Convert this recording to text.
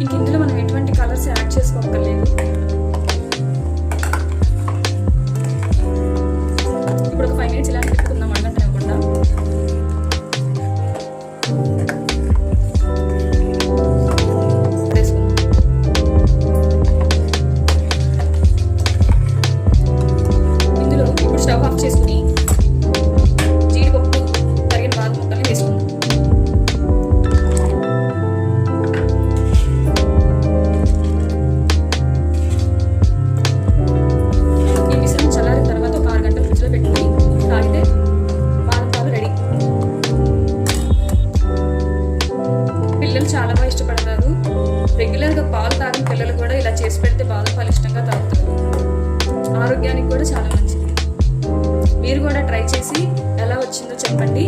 ఇంక ఇందులో మనం ఎటువంటి కలర్స్ యాడ్ చేసుకోక్కర్లేదు. ఇప్పుడు ఒక 5 minutes ఇలా తిప్పుకుందాం అన్నట్టుకుండా. ఇందులో ఇప్పుడు స్టవ్ ఆఫ్ చేసుకుని జీడిపప్పు తరిగిన బాదం ముక్కల్ని వేసుకుందాం. ఈ మిశ్రమం చల్లారిన తర్వాత ఒక 6 గంటలు ఫ్రిడ్జ్లో పెట్టుకుని తాగితే బాదం పాలు రెడీ. పిల్లలు చాలా బాగా ఇష్టపడతారు. రెగ్యులర్గా పాలు తాగిన పిల్లలు కూడా ఇలా చేసి పెడితే బాదం పాలు ఇష్టంగా తాగుతారు. ఆరోగ్యానికి కూడా చాలా మంచిది. మీరు కూడా ట్రై చేసి ఎలా వచ్చిందో చెప్పండి.